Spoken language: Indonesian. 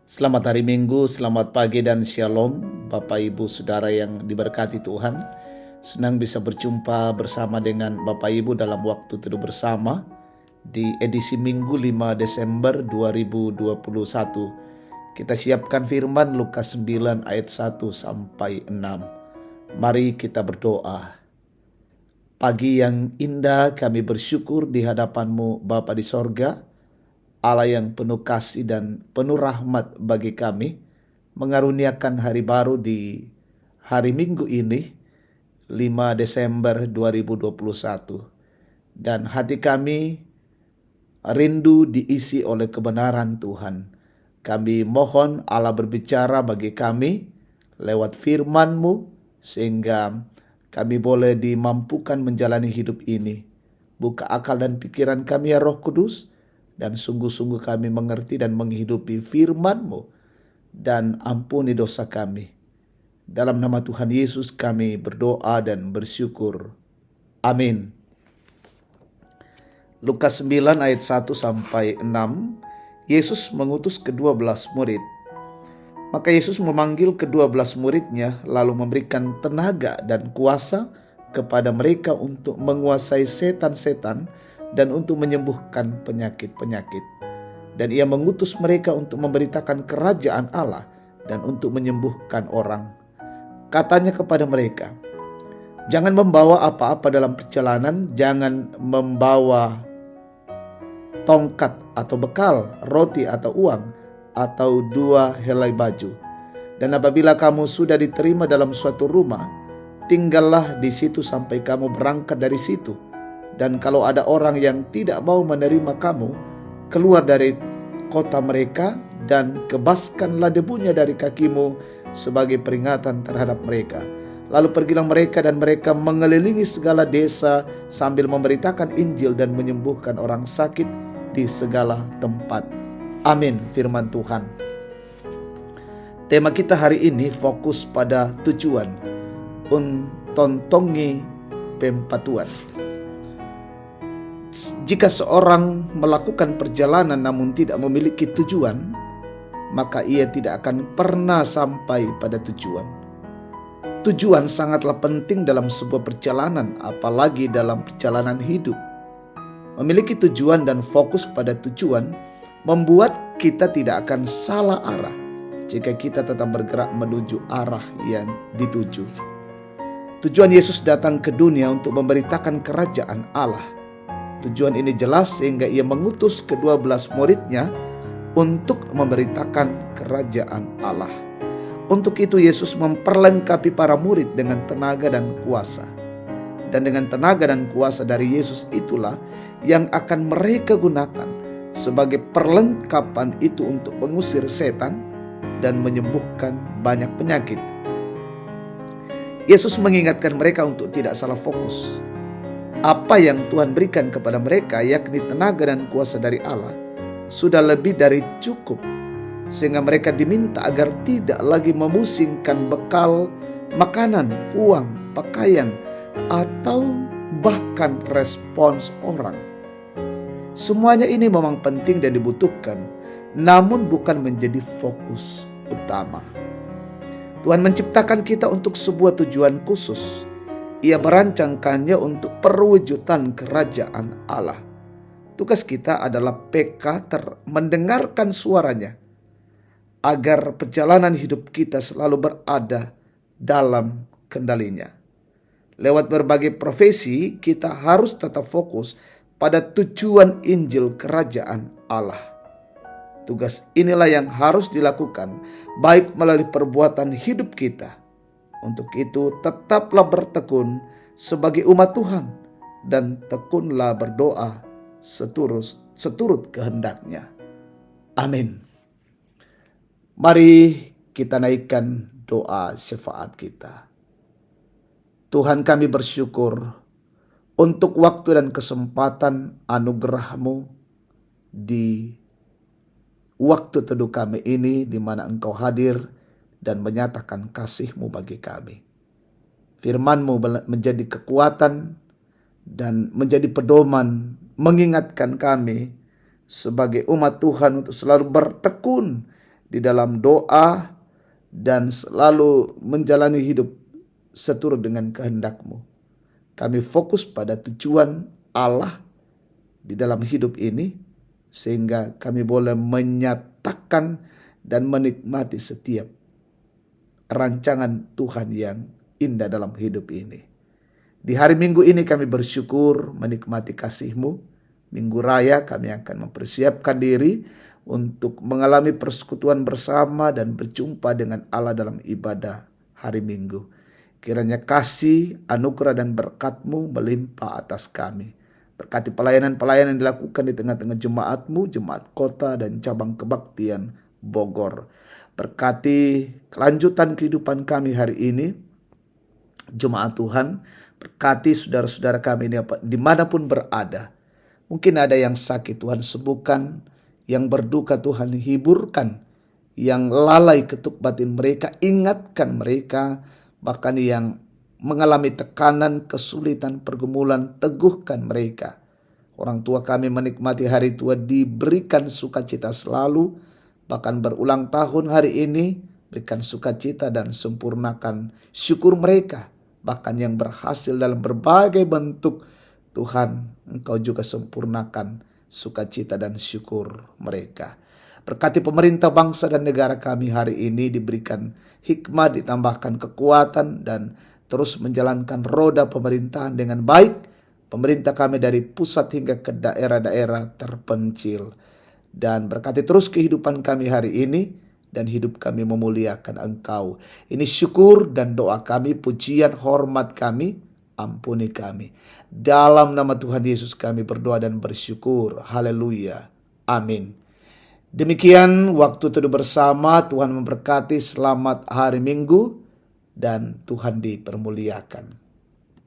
Selamat hari Minggu, selamat pagi dan shalom Bapak Ibu Saudara yang diberkati Tuhan. Senang bisa berjumpa bersama dengan Bapak Ibu dalam waktu teduh bersama di edisi Minggu 5 Desember 2021. Kita siapkan firman Lukas 9 ayat 1 sampai 6. Mari kita berdoa. Pagi yang indah kami bersyukur di hadapan-Mu Bapa di sorga, Allah yang penuh kasih dan penuh rahmat bagi kami, mengaruniakan hari baru di hari Minggu ini, 5 Desember 2021. Dan hati kami rindu diisi oleh kebenaran Tuhan. Kami mohon Allah berbicara bagi kami lewat firman-Mu, sehingga kami boleh dimampukan menjalani hidup ini. Buka akal dan pikiran kami ya Roh Kudus, dan sungguh-sungguh kami mengerti dan menghidupi firman-Mu, dan ampuni dosa kami. Dalam nama Tuhan Yesus kami berdoa dan bersyukur. Amin. Lukas 9 ayat 1 sampai 6. Yesus mengutus ke-12 murid. Maka Yesus memanggil ke-12 muridnya, lalu memberikan tenaga dan kuasa kepada mereka untuk menguasai setan-setan dan untuk menyembuhkan penyakit-penyakit. Dan ia mengutus mereka untuk memberitakan kerajaan Allah dan untuk menyembuhkan orang. Katanya kepada mereka, jangan membawa apa-apa dalam perjalanan, jangan membawa tongkat atau bekal, roti atau uang, atau 2 helai baju. Dan apabila kamu sudah diterima dalam suatu rumah, tinggallah di situ sampai kamu berangkat dari situ. Dan kalau ada orang yang tidak mau menerima kamu, keluar dari kota mereka dan kebaskanlah debunya dari kakimu sebagai peringatan terhadap mereka. Lalu pergilah mereka dan mereka mengelilingi segala desa sambil memberitakan Injil dan menyembuhkan orang sakit di segala tempat. Amin, firman Tuhan. Tema kita hari ini fokus pada tujuan, untontongi pempatuan. Jika seorang melakukan perjalanan namun tidak memiliki tujuan, maka ia tidak akan pernah sampai pada tujuan. Tujuan sangatlah penting dalam sebuah perjalanan, apalagi dalam perjalanan hidup. Memiliki tujuan dan fokus pada tujuan membuat kita tidak akan salah arah jika kita tetap bergerak menuju arah yang dituju. Tujuan Yesus datang ke dunia untuk memberitakan kerajaan Allah. Tujuan ini jelas sehingga ia mengutus ke-12 muridnya untuk memberitakan kerajaan Allah. Untuk itu Yesus memperlengkapi para murid dengan tenaga dan kuasa. Dan dengan tenaga dan kuasa dari Yesus itulah yang akan mereka gunakan sebagai perlengkapan itu untuk mengusir setan dan menyembuhkan banyak penyakit. Yesus mengingatkan mereka untuk tidak salah fokus. Apa yang Tuhan berikan kepada mereka, yakni tenaga dan kuasa dari Allah, sudah lebih dari cukup, sehingga mereka diminta agar tidak lagi memusingkan bekal, makanan, uang, pakaian, atau bahkan respons orang. Semuanya ini memang penting dan dibutuhkan, namun bukan menjadi fokus utama. Tuhan menciptakan kita untuk sebuah tujuan khusus. Ia merancangkannya untuk perwujudan kerajaan Allah. Tugas kita adalah mendengarkan suaranya, agar perjalanan hidup kita selalu berada dalam kendalinya. Lewat berbagai profesi, kita harus tetap fokus pada tujuan Injil kerajaan Allah. Tugas inilah yang harus dilakukan, baik melalui perbuatan hidup kita. Untuk itu tetaplah bertekun sebagai umat Tuhan dan tekunlah berdoa seturut kehendaknya. Amin. Mari kita naikkan doa syafaat kita. Tuhan, kami bersyukur untuk waktu dan kesempatan anugerah-Mu di waktu teduh kami ini, di mana Engkau hadir dan menyatakan kasih-Mu bagi kami. Firman-Mu menjadi kekuatan dan menjadi pedoman, mengingatkan kami sebagai umat Tuhan untuk selalu bertekun di dalam doa, dan selalu menjalani hidup seturut dengan kehendak-Mu. Kami fokus pada tujuan Allah di dalam hidup ini, sehingga kami boleh menyatakan dan menikmati setiap rancangan Tuhan yang indah dalam hidup ini. Di hari Minggu ini kami bersyukur menikmati kasih-Mu. Minggu Raya kami akan mempersiapkan diri untuk mengalami persekutuan bersama dan berjumpa dengan Allah dalam ibadah hari Minggu. Kiranya kasih, anugerah dan berkat-Mu melimpah atas kami. Berkati pelayanan-pelayanan yang dilakukan di tengah-tengah jemaat-Mu, jemaat kota dan cabang kebaktian Bogor. Berkati kelanjutan kehidupan kami hari ini, jemaat Tuhan. Berkati saudara-saudara kami ini dimanapun berada. Mungkin ada yang sakit, Tuhan sembuhkan. Yang berduka, Tuhan hiburkan. Yang lalai ketuk batin mereka, ingatkan mereka. Bahkan yang mengalami tekanan, kesulitan, pergumulan, teguhkan mereka. Orang tua kami menikmati hari tua, diberikan sukacita selalu. Bahkan berulang tahun hari ini, berikan sukacita dan sempurnakan syukur mereka. Bahkan yang berhasil dalam berbagai bentuk, Tuhan, Engkau juga sempurnakan sukacita dan syukur mereka. Berkati pemerintah bangsa dan negara kami hari ini, diberikan hikmat, ditambahkan kekuatan, dan terus menjalankan roda pemerintahan dengan baik. Pemerintah kami dari pusat hingga ke daerah-daerah terpencil. Dan berkati terus kehidupan kami hari ini, dan hidup kami memuliakan Engkau. Ini syukur dan doa kami, pujian, hormat kami, ampuni kami. Dalam nama Tuhan Yesus kami berdoa dan bersyukur. Haleluya. Amin. Demikian waktu teduh bersama. Tuhan memberkati. Selamat hari Minggu dan Tuhan dipermuliakan.